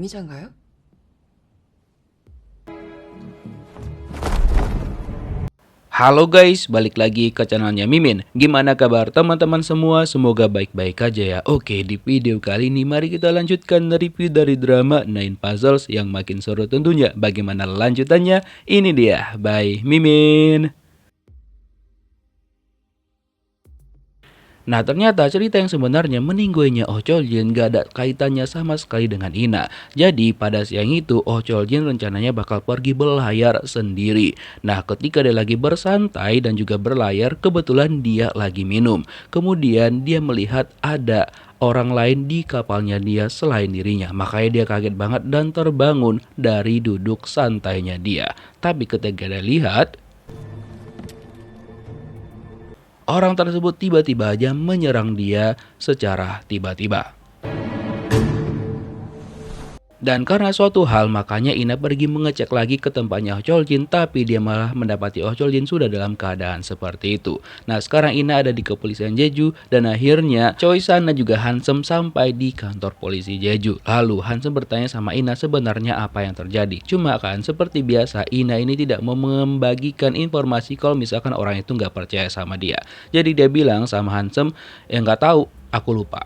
아니잖아요? Halo guys, balik lagi ke channelnya Mimin. Gimana kabar teman-teman semua? Semoga baik-baik aja ya. Oke, di video kali ini mari kita lanjutkan review dari drama Nine Puzzles yang makin seru tentunya. Bagaimana lanjutannya? Ini dia, by Mimin. Nah, ternyata cerita yang sebenarnya meninggoynya Oh Chol Jin gak ada kaitannya sama sekali dengan Ina. Jadi pada siang itu Oh Chol Jin rencananya bakal pergi berlayar sendiri. Nah, ketika dia lagi bersantai dan juga berlayar, kebetulan dia lagi minum. Kemudian dia melihat ada orang lain di kapalnya dia selain dirinya. Makanya dia kaget banget dan terbangun dari duduk santainya dia. Tapi ketika dia lihat, orang tersebut tiba-tiba aja menyerang dia secara tiba-tiba. Dan karena suatu hal makanya Ina pergi mengecek lagi ke tempatnya Oh Chol Jin, tapi dia malah mendapati Oh Chol Jin sudah dalam keadaan seperti itu. Nah, sekarang Ina ada di kepolisian Jeju dan akhirnya Choi Sana juga Hansem sampai di kantor polisi Jeju. Lalu Hansem bertanya sama Ina sebenarnya apa yang terjadi. Cuma kan seperti biasa Ina ini tidak mau membagikan informasi kalau misalkan orang itu nggak percaya sama dia. Jadi dia bilang sama Hansem, ya nggak tahu, aku lupa.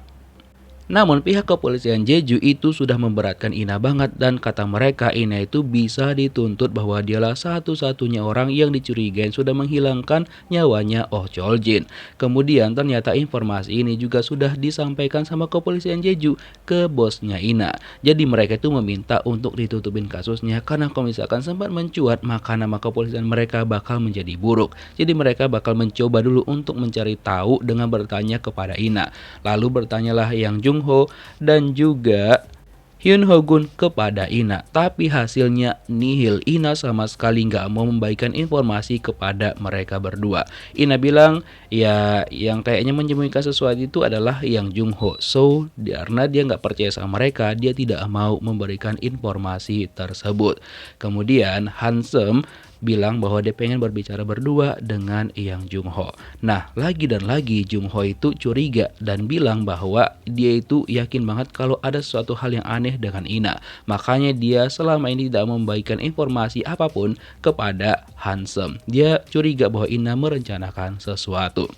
Namun pihak kepolisian Jeju itu sudah memberatkan Ina banget dan kata mereka Ina itu bisa dituntut bahwa dialah satu-satunya orang yang dicurigai sudah menghilangkan nyawanya Oh Chol Jin. Kemudian ternyata informasi ini juga sudah disampaikan sama kepolisian Jeju ke bosnya Ina. Jadi mereka itu meminta untuk ditutupin kasusnya karena kalau misalkan sempat mencuat maka nama kepolisian mereka bakal menjadi buruk. Jadi mereka bakal mencoba dulu untuk mencari tahu dengan bertanya kepada Ina. Lalu bertanyalah Yang Jung Ho dan juga Hyun Ho Gun kepada Ina, tapi hasilnya nihil. Ina sama sekali nggak mau membagikan informasi kepada mereka berdua. Ina bilang ya yang kayaknya menyembunyikan sesuatu itu adalah Yang Jung Ho. So karena dia nggak percaya sama mereka, dia tidak mau memberikan informasi tersebut. Kemudian Hansem bilang bahwa dia pengen berbicara berdua dengan Yang Jung Ho. Nah, lagi dan lagi Jung Ho itu curiga dan bilang bahwa dia itu yakin banget kalau ada sesuatu hal yang aneh dengan Ina. Makanya dia selama ini tidak membagikan informasi apapun kepada Hansem. Dia curiga bahwa Ina merencanakan sesuatu.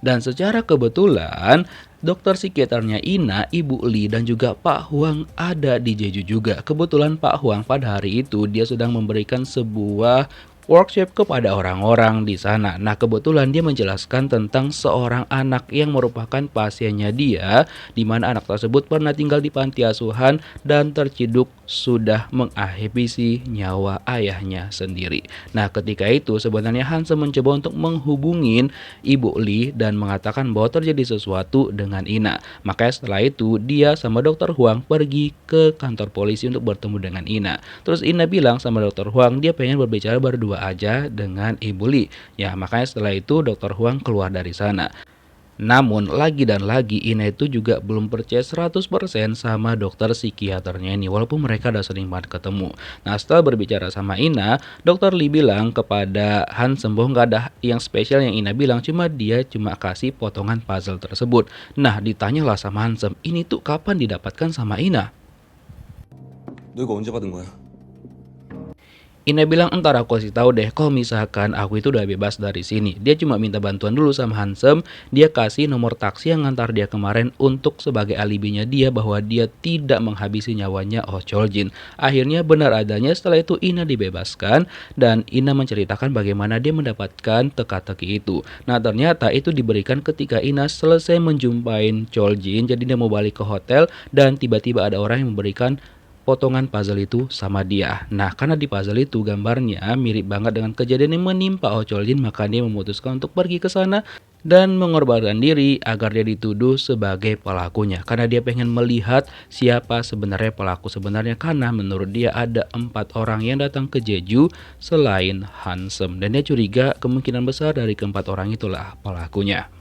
Dan secara kebetulan dokter psikiaternya Ina, Ibu Li dan juga Pak Huang ada di Jeju juga. Kebetulan Pak Huang pada hari itu dia sedang memberikan sebuah workshop kepada orang-orang di sana. Nah, kebetulan dia menjelaskan tentang seorang anak yang merupakan pasiennya dia, di mana anak tersebut pernah tinggal di panti asuhan dan terciduk sudah menghabisi nyawa ayahnya sendiri. Nah, ketika itu sebenarnya Hansem mencoba untuk menghubungin Ibu Li dan mengatakan bahwa terjadi sesuatu dengan Ina. Makanya setelah itu dia sama Dokter Huang pergi ke kantor polisi untuk bertemu dengan Ina. Terus Ina bilang sama Dokter Huang dia pengen berbicara berdua aja dengan Ibu Li. Ya, makanya setelah itu Dokter Huang keluar dari sana. Namun lagi dan lagi Ina itu juga belum percaya 100% sama dokter psikiaternya ini walaupun mereka udah sering banget ketemu. Nah, setelah berbicara sama Ina, Dokter Lee bilang kepada Hansem bahwa nggak ada yang spesial yang Ina bilang, cuma dia cuma kasih potongan puzzle tersebut. Nah, ditanyalah sama Hansem, ini tuh kapan didapatkan sama Ina? 너 이거 언제 받은 거야? Ina bilang entar aku kasih tahu deh kalau misalkan aku itu udah bebas dari sini. Dia cuma minta bantuan dulu sama Hansem. Dia kasih nomor taksi yang ngantar dia kemarin untuk sebagai alibinya dia bahwa dia tidak menghabisi nyawanya Oh Chol Jin. Akhirnya benar adanya setelah itu Ina dibebaskan dan Ina menceritakan bagaimana dia mendapatkan teka-teki itu. Nah, ternyata itu diberikan ketika Ina selesai menjumpai Chol Jin. Jadi dia mau balik ke hotel dan tiba-tiba ada orang yang memberikan potongan puzzle itu sama dia. Nah, karena di puzzle itu gambarnya mirip banget dengan kejadian yang menimpa Oh Chol Jin, maka dia memutuskan untuk pergi ke sana dan mengorbankan diri agar dia dituduh sebagai pelakunya. Karena dia pengen melihat siapa sebenarnya pelaku sebenarnya, karena menurut dia ada 4 orang yang datang ke Jeju selain Hansem. Dan dia curiga kemungkinan besar dari keempat orang itulah pelakunya.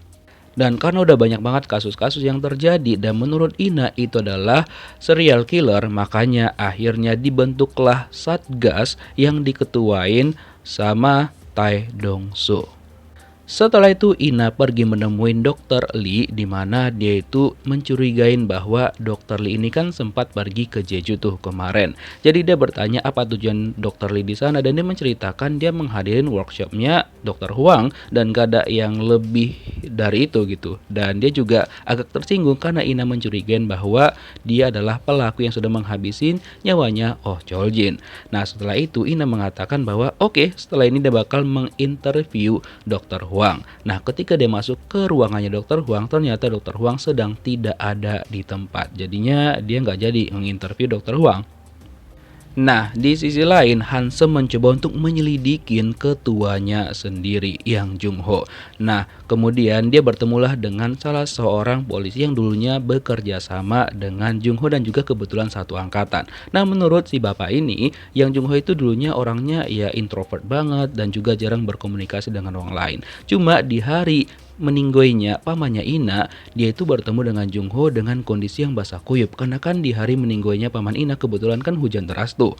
Dan karena udah banyak banget kasus-kasus yang terjadi dan menurut Ina itu adalah serial killer, makanya akhirnya dibentuklah Satgas yang diketuain sama Tae Dong Soo. Setelah itu Ina pergi menemui Dokter Lee di mana dia itu mencurigain bahwa Dokter Lee ini kan sempat pergi ke Jeju tuh kemarin. Jadi dia bertanya apa tujuan Dokter Lee di sana dan dia menceritakan dia menghadirin workshopnya Dokter Huang dan gak ada yang lebih dari itu gitu. Dan dia juga agak tersinggung karena Ina mencurigain bahwa dia adalah pelaku yang sudah menghabisin nyawanya Oh Chol Jin. Nah setelah itu Ina mengatakan bahwa oke, setelah ini dia bakal menginterview Dokter Huang. Nah, ketika dia masuk ke ruangannya Dokter Huang, ternyata Dokter Huang sedang tidak ada di tempat. Jadinya dia nggak jadi menginterview Dokter Huang. Nah, di sisi lain, Hansen mencoba untuk menyelidikin ketuanya sendiri, Yang Jung Ho. Nah, kemudian dia bertemulah dengan salah seorang polisi yang dulunya bekerja sama dengan Jung Ho dan juga kebetulan satu angkatan. Nah, menurut si bapak ini, Yang Jung Ho itu dulunya orangnya ya introvert banget dan juga jarang berkomunikasi dengan orang lain. Cuma di hari meninggoinya pamannya Ina, dia itu bertemu dengan Jung Ho dengan kondisi yang basah kuyup karena kan di hari meninggoinya paman Ina kebetulan kan hujan deras tuh.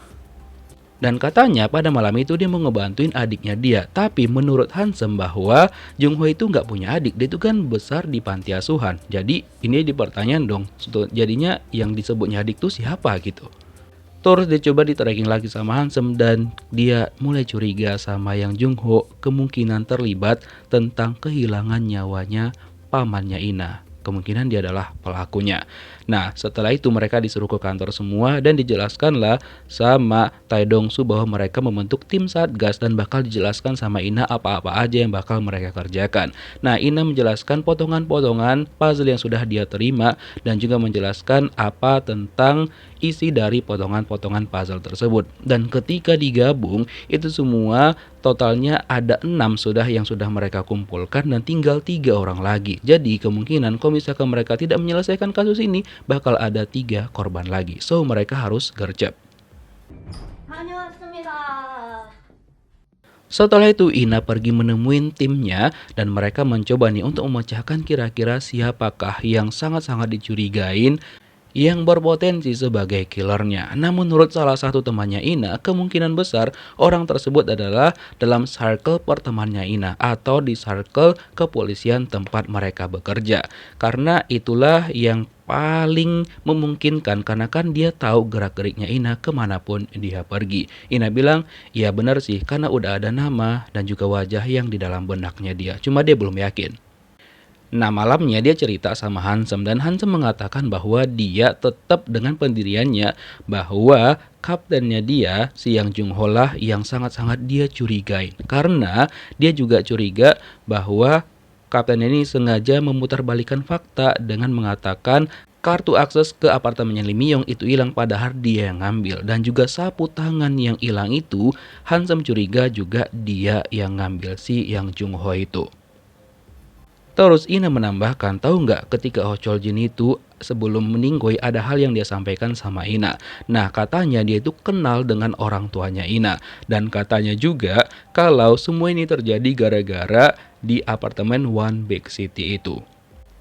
Dan katanya pada malam itu dia mau ngebantuin adiknya dia. Tapi menurut Hansen bahwa Jung Ho itu nggak punya adik. Dia itu kan besar di panti asuhan. Jadi ini dipertanyaan dong. Jadinya yang disebutnya adik tuh siapa gitu. Terus dia coba di-tracking lagi sama Hansen dan dia mulai curiga sama Yang Jung Ho kemungkinan terlibat tentang kehilangan nyawanya pamannya Ina. Kemungkinan dia adalah pelakunya. Nah, setelah itu mereka disuruh ke kantor semua dan dijelaskanlah sama Tai Dong Su bahwa mereka membentuk tim satgas dan bakal dijelaskan sama Ina apa-apa aja yang bakal mereka kerjakan. Nah, Ina menjelaskan potongan-potongan puzzle yang sudah dia terima dan juga menjelaskan apa tentang isi dari potongan-potongan puzzle tersebut. Dan ketika digabung, itu semua totalnya ada 6 yang sudah mereka kumpulkan dan tinggal 3 orang lagi. Jadi kemungkinan kalau misalkan mereka tidak menyelesaikan kasus ini, bakal ada 3 korban lagi. So mereka harus gercep. Setelah itu Ina pergi menemuin timnya dan mereka mencoba nih untuk memecahkan kira-kira siapakah yang sangat-sangat dicurigain yang berpotensi sebagai killernya. Namun menurut salah satu temannya Ina, kemungkinan besar orang tersebut adalah dalam circle pertemanannya Ina atau di circle kepolisian tempat mereka bekerja. Karena itulah yang paling memungkinkan karena kan dia tahu gerak-geriknya Ina kemanapun dia pergi. Ina bilang, ya benar sih karena udah ada nama dan juga wajah yang di dalam benaknya dia. Cuma dia belum yakin. Nah malamnya dia cerita sama Hansen dan Hansen mengatakan bahwa dia tetap dengan pendiriannya bahwa kaptennya dia, si Yang Jung Ho lah yang sangat-sangat dia curigai. Karena dia juga curiga bahwa kapten ini sengaja memutarbalikkan fakta dengan mengatakan kartu akses ke apartemennya Lee Mi Yong itu hilang padahal dia yang ngambil. Dan juga sapu tangan yang hilang itu Hansen curiga juga dia yang ngambil si Yang Jung Ho itu. Terus Ina menambahkan, tahu nggak ketika Oh Chol Jin itu sebelum meninggoy ada hal yang dia sampaikan sama Ina. Nah katanya dia itu kenal dengan orang tuanya Ina. Dan katanya juga kalau semua ini terjadi gara-gara di apartemen One Big City itu.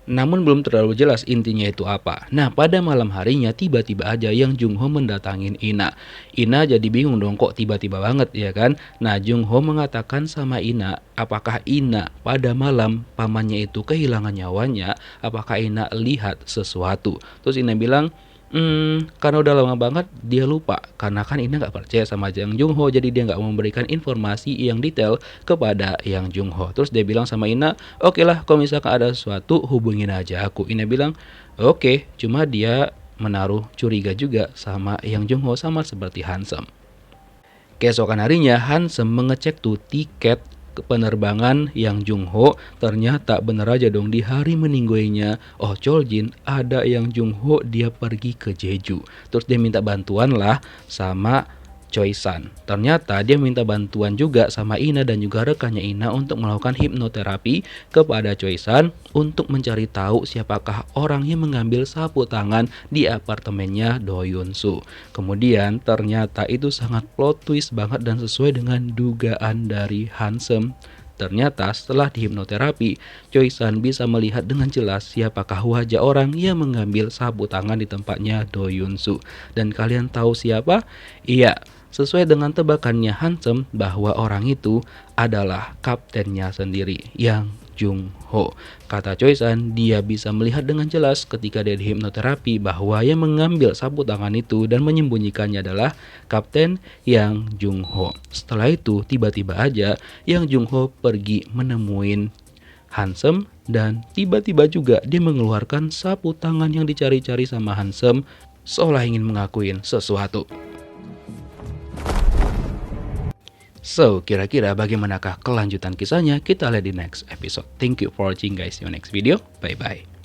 Namun belum terlalu jelas intinya itu apa. Nah pada malam harinya tiba-tiba aja Yang Jung Ho mendatangin Ina. Ina jadi bingung dong kok tiba-tiba banget ya kan. Nah Jung Ho mengatakan sama Ina apakah Ina pada malam pamannya itu kehilangan nyawanya. Apakah Ina lihat sesuatu. Terus Ina bilang karena udah lama banget dia lupa. Karena kan Ina gak percaya sama Yang Jung Ho. Jadi dia gak memberikan informasi yang detail kepada Yang Jung Ho. Terus dia bilang sama Ina, oke lah kalau misalkan ada sesuatu hubungin aja aku. Ina bilang oke. Cuma dia menaruh curiga juga sama Yang Jung Ho sama seperti Hansen. Keesokan harinya Hansen mengecek tuh tiket penerbangan Yang Jung Ho. Ternyata bener aja dong di hari meninggoinya Oh Chol Jin ada Yang Jung Ho dia pergi ke Jeju. Terus dia minta bantuan lah sama Choi San. Ternyata dia minta bantuan juga sama Ina dan juga rekannya Ina untuk melakukan hipnoterapi kepada Choi San untuk mencari tahu siapakah orang yang mengambil sapu tangan di apartemennya Do Yun Soo. Kemudian ternyata itu sangat plot twist banget dan sesuai dengan dugaan dari Hansen. Ternyata setelah dihipnoterapi, Choi San bisa melihat dengan jelas siapakah wajah orang yang mengambil sapu tangan di tempatnya Do Yun Soo. Dan kalian tahu siapa? Iya, sesuai dengan tebakannya Handsome bahwa orang itu adalah kaptennya sendiri, Yang Jung Ho. Kata Choi-san, dia bisa melihat dengan jelas ketika dia di hipnoterapi bahwa yang mengambil sapu tangan itu dan menyembunyikannya adalah Kapten Yang Jung Ho. Setelah itu, tiba-tiba aja Yang Jung Ho pergi menemuin Handsome dan tiba-tiba juga dia mengeluarkan sapu tangan yang dicari-cari sama Handsome seolah ingin mengakuin sesuatu. So, kira-kira bagaimanakah kelanjutan kisahnya? Kita lihat di next episode. Thank you for watching guys. See you next video. Bye-bye.